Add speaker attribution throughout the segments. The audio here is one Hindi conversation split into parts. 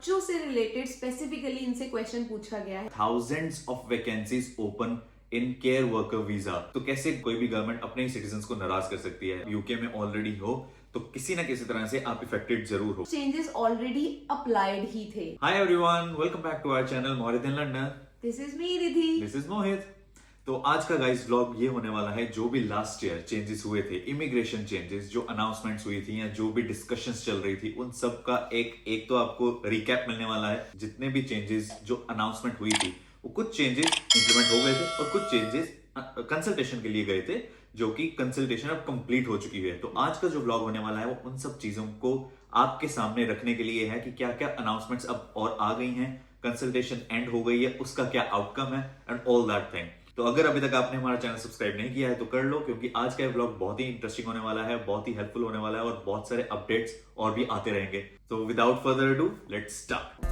Speaker 1: बच्चों से रिलेटेड स्पेसिफिकली इनसे क्वेश्चन पूछा गया है।
Speaker 2: Thousands of vacancies open in care worker visa. तो कैसे कोई भी गवर्नमेंट अपने ही सिटीजन्स को नाराज कर सकती है? यूके में ऑलरेडी हो तो किसी ना किसी तरह से आप इफेक्टेड जरूर हो।
Speaker 1: चेंजेस ऑलरेडी अप्लाइड ही थे।
Speaker 2: Hi everyone, welcome back to our channel Mohit in London.
Speaker 1: This is me Ridhi.
Speaker 2: This is Mohit. तो आज का गाइस व्लॉग ये होने वाला है, जो भी लास्ट ईयर चेंजेस हुए थे, इमिग्रेशन चेंजेस, जो अनाउंसमेंट्स हुई थी या जो भी डिस्कशंस चल रही थी, उन सब का एक तो आपको रिकैप मिलने वाला है। जितने भी चेंजेस जो अनाउंसमेंट हुई थी, वो कुछ चेंजेस इंप्लीमेंट हो गए थे और कुछ चेंजेस कंसल्टेशन के लिए गए थे, जो कि कंसल्टेशन अब कंप्लीट हो चुकी है। तो आज का जो व्लॉग होने वाला है वो उन सब चीजों को आपके सामने रखने के लिए है कि क्या क्या अनाउंसमेंट्स अब और आ गई हैं, कंसल्टेशन एंड हो गई है, उसका क्या आउटकम है एंड ऑल दैट थिंग। तो अगर अभी तक आपने हमारा चैनल सब्सक्राइब नहीं किया है तो कर लो, क्योंकि आज का व्लॉग बहुत ही इंटरेस्टिंग होने वाला है, बहुत ही हेल्पफुल होने वाला है और बहुत सारे अपडेट्स और भी आते रहेंगे। तो without further ado, let's start.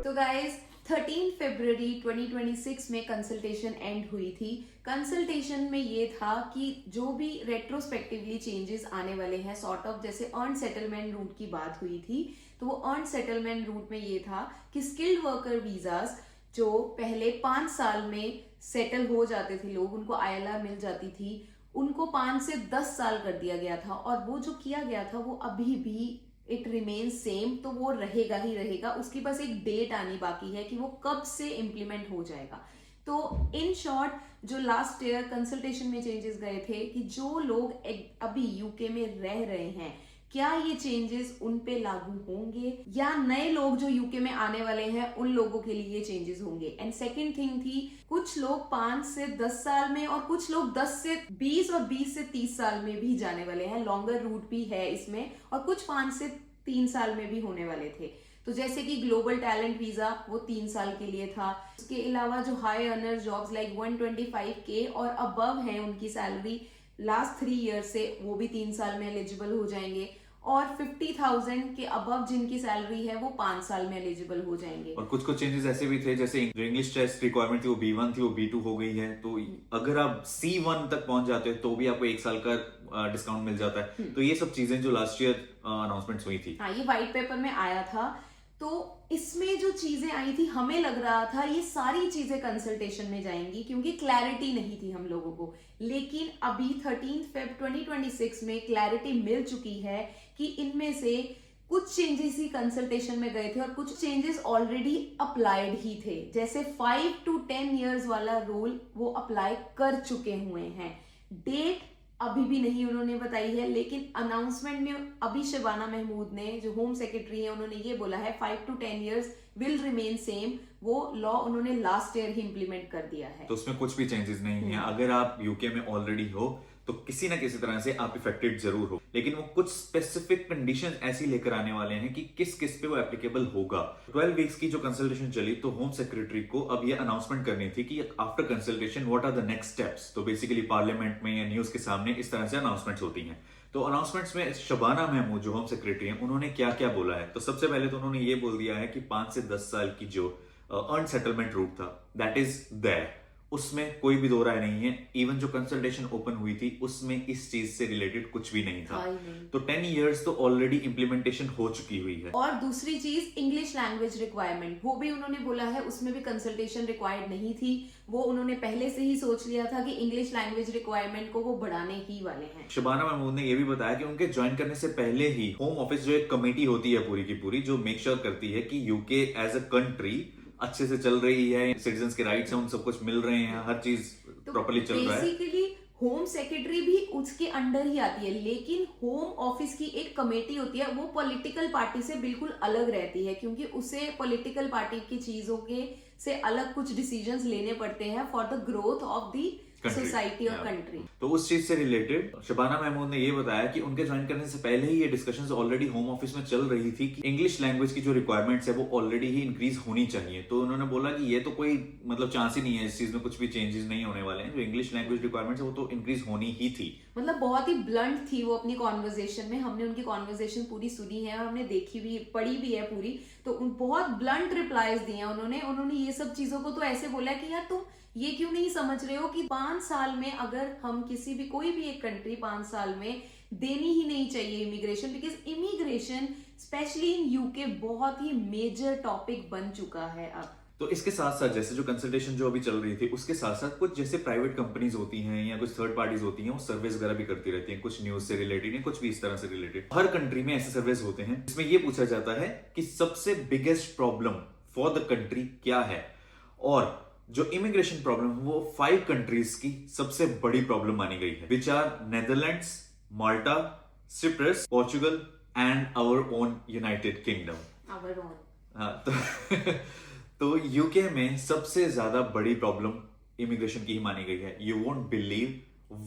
Speaker 1: तो गाइस 13 फरवरी 2026 में कंसल्टेशन एंड हुई थी। कंसल्टेशन में ये था कि जो भी रेट्रोस्पेक्टिवली चेंजेस आने वाले हैं, सॉर्ट ऑफ जैसे अर्न सेटलमेंट रूट की बात हुई थी, तो वो अर्न सेटलमेंट रूट में ये था कि स्किल्ड वर्कर वीजास जो पहले 5 साल में सेटल हो जाते थे लोग, उनको ILR मिल जाती थी, उनको 5 से 10 साल कर दिया गया था। और वो जो किया गया था वो अभी भी इट रिमेन सेम, तो वो रहेगा ही रहेगा। उसकी बस एक डेट आनी बाकी है कि वो कब से इम्प्लीमेंट हो जाएगा। तो इन शॉर्ट जो लास्ट ईयर कंसल्टेशन में चेंजेस गए थे कि जो लोग अभी यूके में रह रहे हैं, क्या ये चेंजेस उन पे लागू होंगे या नए लोग जो यूके में आने वाले हैं उन लोगों के लिए ये चेंजेस होंगे। एंड सेकेंड थिंग थी, कुछ लोग 5 से 10 साल में और कुछ लोग 10 से 20 और 20 से 30 साल में भी जाने वाले हैं। लॉन्गर रूट भी है इसमें, और कुछ 5 से 3 साल में भी होने वाले थे। तो जैसे कि ग्लोबल टैलेंट वीजा वो 3 साल के लिए था। उसके अलावा जो high earner jobs like 125K और अबव है उनकी सैलरी लास्ट 3 ईयर से, वो भी 3 साल में एलिजिबल हो जाएंगे। और 50,000 के अबव जिनकी सैलरी है वो 5 साल में एलिजिबल हो जाएंगे।
Speaker 2: और कुछ चेंजेस ऐसे भी थे, जैसे जो इंग्लिश टेस्ट रिक्वायरमेंट थी वो B1 थी, वो B2 हो गई है। तो अगर आप C1 तक पहुंच जाते हो तो भी आपको 1 साल का डिस्काउंट मिल जाता है। तो ये सब चीजें जो लास्ट ईयर अनाउंसमेंट्स हुई थी,
Speaker 1: हाँ, ये व्हाइट पेपर में आया था। तो इसमें जो चीजें आई थी, हमें लग रहा था ये सारी चीजें कंसल्टेशन में जाएंगी क्योंकि क्लैरिटी नहीं थी हम लोगों को। लेकिन अभी 13 फेब 2026 में क्लैरिटी मिल चुकी है कि इनमें से कुछ चेंजेस ही कंसल्टेशन में गए थे और कुछ चेंजेस ऑलरेडी अप्लाइड ही थे। जैसे 5 to 10 years वाला रूल वो अप्लाई कर चुके हुए हैं। डेट अभी भी नहीं उन्होंने बताई है, लेकिन अनाउंसमेंट में अभी शबाना महमूद ने, जो होम सेक्रेटरी है, उन्होंने ये बोला है 5 to 10 years will remain same. वो लॉ उन्होंने लास्ट ईयर ही इंप्लीमेंट कर दिया है।
Speaker 2: तो उसमें कुछ भी चेंजेस नहीं है। अगर आप यूके में ऑलरेडी हो तो किसी ना किसी तरह से आप इफेक्टेड जरूर हो, लेकिन वो कुछ स्पेसिफिक कंडीशन ऐसी लेकर आने वाले हैं कि किस किस पे वो एप्लीकेबल होगा। 12 वीक्स की जो कंसल्टेशन चली, तो होम सेक्रेटरी को अब ये अनाउंसमेंट करनी थी कि after consultation what are the next steps. तो बेसिकली पार्लियामेंट में या न्यूज के सामने इस तरह से अनाउंसमेंट्स होती हैं। तो अनाउंसमेंट्स में शबाना महमूद जो होम सेक्रेटरी हैं, उन्होंने क्या क्या बोला है? तो सबसे पहले तो उन्होंने ये बोल दिया है कि 5 से 10 साल की जो अर्न सेटलमेंट रूट था, दैट इज देयर, उसमें कोई भी दो राय नहीं है। इवन जो कंसल्टेशन ओपन हुई थी उसमें इस चीज से रिलेटेड कुछ भी नहीं था। तो 10 इयर्स तो ऑलरेडी इंप्लीमेंटेशन हो चुकी हुई है।
Speaker 1: और दूसरी चीज, इंग्लिश लैंग्वेज रिक्वायरमेंट, वो भी उन्होंने बोला है उसमें भी कंसल्टेशन रिक्वायर्ड नहीं थी। वो उन्होंने पहले से ही सोच लिया था कि इंग्लिश लैंग्वेज रिक्वायरमेंट को वो बढ़ाने ही वाले हैं।
Speaker 2: शबाना महमूद ने यह भी बताया कि उनके ज्वाइन करने से पहले ही होम ऑफिस जो एक कमेटी होती है पूरी की पूरी, जो मेक श्योर करती है कि यूके एज अ कंट्री अच्छे से चल रही है, सिटीजन्स के राइट्स हैं उन सब कुछ मिल रहे हैं, हर चीज प्रॉपर्ली चल रहा है।
Speaker 1: बेसिकली होम सेक्रेटरी भी उसके अंडर ही आती है, लेकिन होम ऑफिस की एक कमेटी होती है, वो पॉलिटिकल पार्टी से बिल्कुल अलग रहती है, क्योंकि उसे पॉलिटिकल पार्टी की चीजों के से अलग कुछ डिसीजंस लेने पड़ते हैं for the growth of the society और कंट्री।
Speaker 2: तो उस चीज से रिलेटेड शबाना महमूद ने ये बताया कि उनके ज्वाइन करने से पहले ही ये डिस्कशंस ऑलरेडी होम ऑफिस में चल रही थी कि इंग्लिश लैंग्वेज की जो रिक्वायरमेंट्स है वो ऑलरेडी ही इंक्रीज होनी चाहिए। तो उन्होंने बोला कि ये तो कोई मतलब चांस ही नहीं है, इस चीज में कुछ भी चेंजेस नहीं होने वाले हैं। जो इंग्लिश लैंग्वेज रिक्वायरमेंट्स है वो तो इंक्रीज होनी ही थी।
Speaker 1: मतलब बहुत ही ब्लंट थी वो अपनी कॉन्वर्जेशन में। हमने उनकी कॉन्वर्जेशन पूरी सुनी है और हमने देखी भी, पढ़ी भी है पूरी। तो बहुत ब्लंट रिप्लाईज दिए उन्होंने ये सब चीजों को तो ऐसे बोला कि यार तुम ये क्यों नहीं समझ रहे हो कि 5 साल में अगर हम कोई भी एक कंट्री 5 साल में देनी ही नहीं चाहिए immigration, because immigration specially in UK बहुत ही मेजर टॉपिक बन चुका है अब।
Speaker 2: तो इसके साथ साथ जैसे जो कंसल्टेशन जो अभी चल रही थी उसके साथ साथ कुछ जैसे प्राइवेट कंपनीज होती हैं या कुछ थर्ड पार्टीज होती हैं, वो सर्विस वगैरह भी करती रहती हैं, कुछ न्यूज से रिलेटेड या कुछ भी इस तरह से रिलेटेड। हर कंट्री में ऐसे सर्विस होते हैं जिसमें ये पूछा जाता है कि सबसे biggest problem for the country क्या है, और जो इमिग्रेशन प्रॉब्लम है वो 5 कंट्रीज की सबसे बड़ी प्रॉब्लम मानी गई है, which are Netherlands, Malta, Cyprus, Portugal and our own United Kingdom.
Speaker 1: Our own.
Speaker 2: हाँ, तो यूके में सबसे ज्यादा बड़ी प्रॉब्लम इमिग्रेशन की ही मानी गई है। You won't believe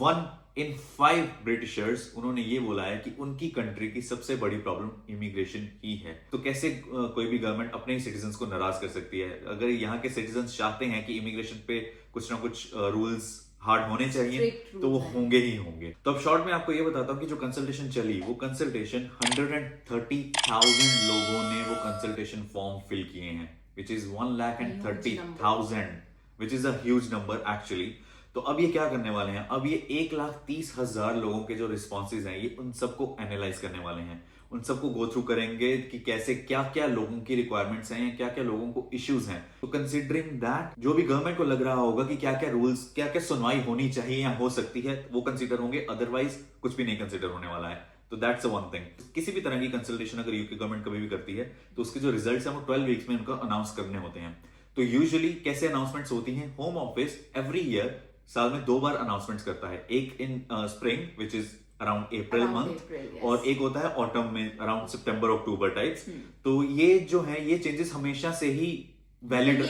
Speaker 2: 1 in 5 Britishers, उन्होंने ये बोला है कि उनकी कंट्री की सबसे बड़ी प्रॉब्लम इमिग्रेशन ही है। तो कैसे कोई भी गवर्नमेंट अपने सिटीजन्स को नाराज कर सकती है? अगर यहाँ के सिटीजन्स चाहते हैं कि इमिग्रेशन पे कुछ ना कुछ रूल्स हार्ड होने चाहिए तो वो होंगे ही होंगे। तो अब शॉर्ट में आपको ये बताता हूँ कि जो कंसल्टेशन चली, वो कंसल्टेशन 130,000 लोगों ने वो कंसल्टेशन फॉर्म फिल किए हैं, which is 130,000, which is a huge number actually। तो अब ये क्या करने वाले हैं, अब ये 1,30,000 लोगों के जो रिस्पॉन्सेज हैं ये उन सबको एनालाइज करने वाले हैं, उन सबको गो थ्रू करेंगे कि कैसे क्या क्या लोगों की रिक्वायरमेंट्स हैं या क्या क्या लोगों को इश्यूज हैं। तो कंसिडरिंग दैट जो भी गवर्नमेंट को लग रहा होगा कि क्या क्या रूल्स, क्या क्या सुनवाई होनी चाहिए या हो सकती है, वो कंसिडर होंगे, अदरवाइज कुछ भी नहीं कंसिडर होने वाला है। तो दैट्स वन थिंग। किसी भी तरह की कंसल्टेशन अगर यूके गवर्नमेंट कभी भी करती है तो उसके जो रिजल्ट्स हैं वो 12 वीक्स में उनको अनाउंस करने होते हैं। तो यूजुअली कैसे अनाउंसमेंट्स होती हैं, होम ऑफिस एवरी ईयर साल में 2 बार अनाउंसमेंट्स करता है, एक इन spring which is around April month, और एक होता है ऑटम में अराउंड सितंबर अक्टूबर टाइप्स। तो ये जो है ये चेंजेस हमेशा से ही वैलिड,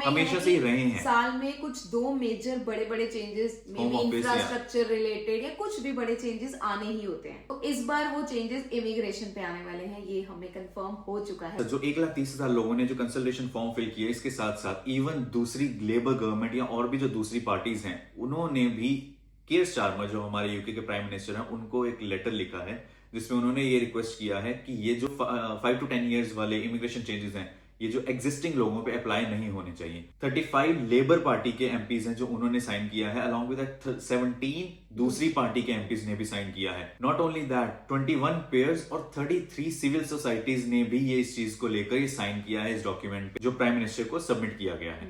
Speaker 2: हमेशा से ही रहे हैं।
Speaker 1: साल में कुछ 2 मेजर बड़े बड़े चेंजेस, इंफ्रास्ट्रक्चर रिलेटेड या कुछ भी बड़े चेंजेस आने ही होते हैं। तो इस बार वो चेंजेस इमिग्रेशन पे आने वाले हैं, ये हमें कंफर्म हो चुका है।
Speaker 2: जो 1,30,000 लोगों ने जो कंसल्टेशन फॉर्म फिल किया, इसके साथ साथ इवन दूसरी लेबर गवर्नमेंट या और भी जो दूसरी पार्टीज हैं उन्होंने भी कीयर स्टारमर जो हमारे यूके के प्राइम मिनिस्टर हैं उनको एक लेटर लिखा है जिसमें उन्होंने ये रिक्वेस्ट किया है कि ये जो 5 to 10 years वाले इमिग्रेशन चेंजेस हैं ये जो एग्जिस्टिंग लोगों पे अप्लाई नहीं होने चाहिए। 35 लेबर पार्टी के एमपीज हैं जो उन्होंने साइन किया है, अलॉन्ग विद 17 दूसरी पार्टी के एमपीज ने भी साइन किया है। नॉट ओनली दैट, 21 पेयर्स और 33 सिविल सोसाइटीज ने भी ये इस चीज को लेकर ये साइन किया है इस डॉक्यूमेंट पे जो प्राइम मिनिस्टर को सबमिट किया गया है।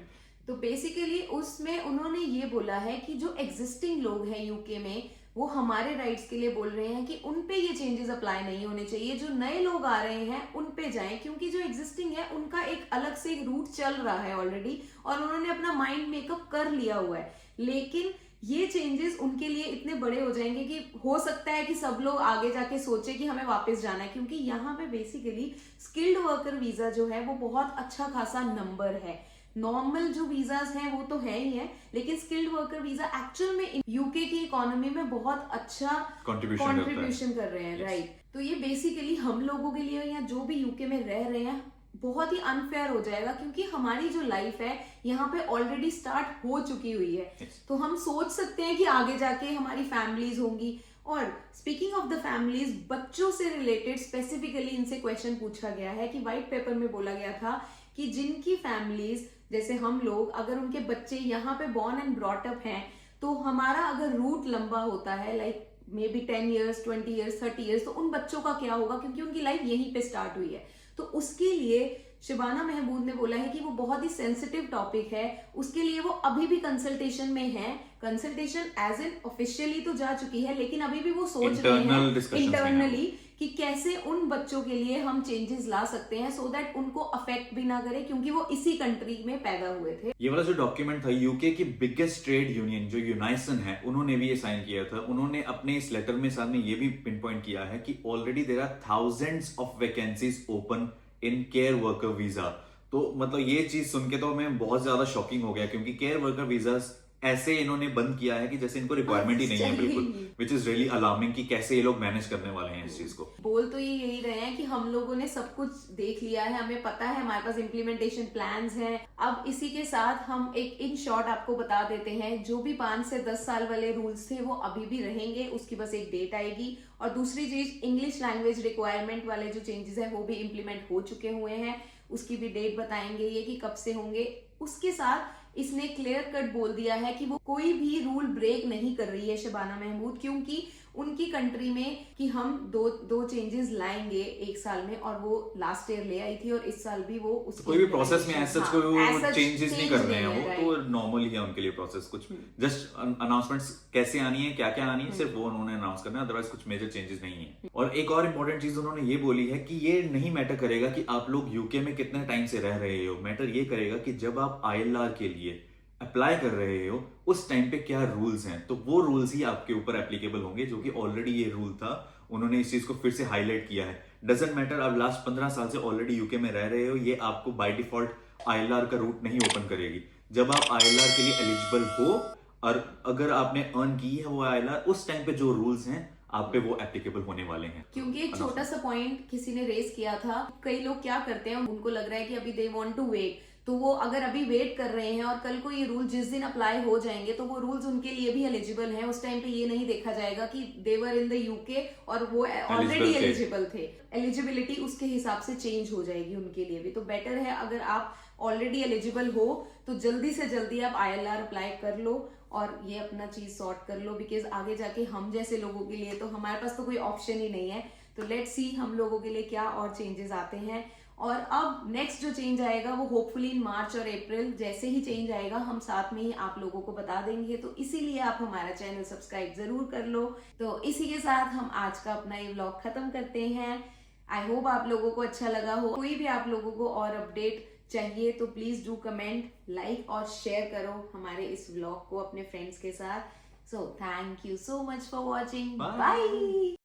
Speaker 1: तो बेसिकली उसमें उन्होंने ये बोला है कि जो एग्जिस्टिंग लोग हैं यूके में वो हमारे राइट्स के लिए बोल रहे हैं कि उन पे ये चेंजेस अप्लाई नहीं होने चाहिए, जो नए लोग आ रहे हैं उन पे जाएं, क्योंकि जो एग्जिस्टिंग है उनका एक अलग से एक रूट चल रहा है ऑलरेडी और उन्होंने अपना माइंड मेकअप कर लिया हुआ है। लेकिन ये चेंजेस उनके लिए इतने बड़े हो जाएंगे कि हो सकता है कि सब लोग आगे जाके सोचे कि हमें वापस जाना है, क्योंकि यहाँ पे बेसिकली स्किल्ड वर्कर वीजा जो है वो बहुत अच्छा खासा नंबर है। नॉर्मल जो वीजास हैं वो तो है ही है, लेकिन स्किल्ड वर्कर वीजा एक्चुअल में यूके की इकोनॉमी में बहुत अच्छा कंट्रीब्यूशन कर रहे हैं, राइट। तो ये बेसिकली हम लोगों के लिए या जो भी यूके में रह रहे हैं बहुत ही अनफेयर हो जाएगा, क्योंकि हमारी जो लाइफ है यहाँ पे ऑलरेडी स्टार्ट हो चुकी हुई है। तो हम सोच सकते हैं कि आगे जाके हमारी फैमिलीज होंगी। और स्पीकिंग ऑफ द फैमिलीज, बच्चों से रिलेटेड स्पेसिफिकली इनसे क्वेश्चन पूछा गया है कि व्हाइट पेपर में बोला गया था कि जिनकी फैमिलीज जैसे हम लोग, अगर उनके बच्चे यहाँ पे बॉर्न एंड ब्रॉट अप हैं, तो हमारा अगर रूट लंबा होता है like may be 10 years, 20 years, 30 years, तो उन बच्चों का क्या होगा, क्योंकि उनकी लाइफ यहीं पे स्टार्ट हुई है। तो उसके लिए शिबाना महमूद ने बोला है कि वो बहुत ही सेंसिटिव टॉपिक है, उसके लिए वो अभी भी कंसल्टेशन में है। कंसल्टेशन एज एन ऑफिशियली तो जा चुकी है, लेकिन अभी भी वो सोच रहे हैं इंटरनली कि कैसे उन बच्चों के लिए हम चेंजेस ला सकते हैं सो दैट उनको अफेक्ट भी ना करे, क्योंकि वो इसी कंट्री में पैदा हुए थे।
Speaker 2: ये वाला जो डॉक्यूमेंट था यूके की बिगेस्ट ट्रेड यूनियन जो यूनाइसन है उन्होंने भी ये साइन किया था। उन्होंने अपने इस लेटर में साथ में ये भी पिन पॉइंट किया है कि already there are thousands of vacancies open in care worker visa. तो मतलब ये चीज सुन के तो मैं बहुत ज्यादा शॉकिंग हो गया, क्योंकि केयर वर्कर वीजा ऐसे इन्होंने बंद किया है कि जैसे इनको रिक्वायरमेंट ही नहीं है बिल्कुल, विच इज रियली अलार्मिंग कि कैसे ये लोग मैनेज करने वाले हैं इस चीज को।
Speaker 1: बोल तो ये यही रहे हैं कि हम लोगों ने सब कुछ देख लिया है, हमें पता है, हमारे पास इम्प्लीमेंटेशन प्लान्स हैं। अब इसी के साथ हम एक इन शॉर्ट आपको बता देते हैं, जो भी 5 से 10 साल वाले रूल्स थे वो अभी भी रहेंगे, उसकी बस एक डेट आएगी। और दूसरी चीज, इंग्लिश लैंग्वेज रिक्वायरमेंट वाले जो चेंजेस है वो भी इम्प्लीमेंट हो चुके हुए हैं, उसकी भी डेट बताएंगे ये कि कब से होंगे। उसके साथ इसने क्लियर कट बोल दिया है कि वो कोई भी रूल ब्रेक नहीं कर रही है शबाना महमूद, क्योंकि उनकी कंट्री में कि हम दो चेंजेस लाएंगे एक साल में, और वो लास्ट ईयर ले आई थी और इस साल भी वो उसकी
Speaker 2: कोई भी प्रोसेस में ऐसा
Speaker 1: हाँ,
Speaker 2: कोई
Speaker 1: as such
Speaker 2: चेंजेस नहीं कर रहे हैं, वो
Speaker 1: right.
Speaker 2: तो नॉर्मल ही है उनके लिए प्रोसेस। कुछ जस्ट अनाउंसमेंट्स कैसे आनी है, क्या क्या आनी है, सिर्फ वो उन्होंने अनाउंस करना है, अदरवाइज कुछ मेजर चेंजेस नहीं है। और एक और इम्पोर्टेंट चीज उन्होंने ये बोली है कि ये नहीं मैटर करेगा कि आप लोग यूके में कितने टाइम से रह रहे हो, मैटर ये करेगा कि जब आप ILR के लिए अप्लाई कर रहे हो उस टाइम पे क्या रूल्स हैं, तो वो रूल्स ही आपके ऊपर एप्लीकेबल होंगे, जो कि ऑलरेडी ये रूल था। उन्होंने इस चीज को फिर से हाईलाइट किया है। डजंट मैटर आप लास्ट 15 साल से ऑलरेडी यूके में रह रहे हो, ये आपको बाय डिफॉल्ट ILR का रूट नहीं ओपन करेगी। जब आप ILR के लिए एलिजिबल हो और अगर आपने अर्न की है वो ILR, उस टाइम पे जो रूल्स हैं आप पे वो एप्लीकेबल होने वाले हैं।
Speaker 1: क्योंकि एक छोटा सा पॉइंट किसी ने रेस किया था, कई लोग क्या करते हैं, उनको लग रहा है कि अभी दे वांट टू वेट, तो वो अगर अभी वेट कर रहे हैं और कल को ये रूल जिस दिन अप्लाई हो जाएंगे तो वो रूल्स उनके लिए भी एलिजिबल हैं। उस टाइम पे ये नहीं देखा जाएगा कि दे वर इन द यूके और वो ऑलरेडी एलिजिबल थे। एलिजिबिलिटी उसके हिसाब से चेंज हो जाएगी उनके लिए भी। तो बेटर है अगर आप ऑलरेडी एलिजिबल हो तो जल्दी से जल्दी आप ILR अप्लाई कर लो और ये अपना चीज सॉर्ट कर लो, बिकॉज आगे जाके हम जैसे लोगों के लिए तो हमारे पास तो कोई ऑप्शन ही नहीं है। तो लेट्स सी हम लोगों के लिए क्या और चेंजेस आते हैं। और अब नेक्स्ट जो चेंज आएगा वो होपफुली इन मार्च और अप्रैल, जैसे ही चेंज आएगा हम साथ में ही आप लोगों को बता देंगे। तो इसीलिए आप हमारा चैनल सब्सक्राइब जरूर कर लो। तो इसी के साथ हम आज का अपना ये व्लॉग खत्म करते हैं। आई होप आप लोगों को अच्छा लगा हो। कोई भी आप लोगों को और अपडेट चाहिए तो प्लीज डू कमेंट, लाइक और शेयर करो हमारे इस व्लॉग को अपने फ्रेंड्स के साथ। So thank you so much for watching. Bye.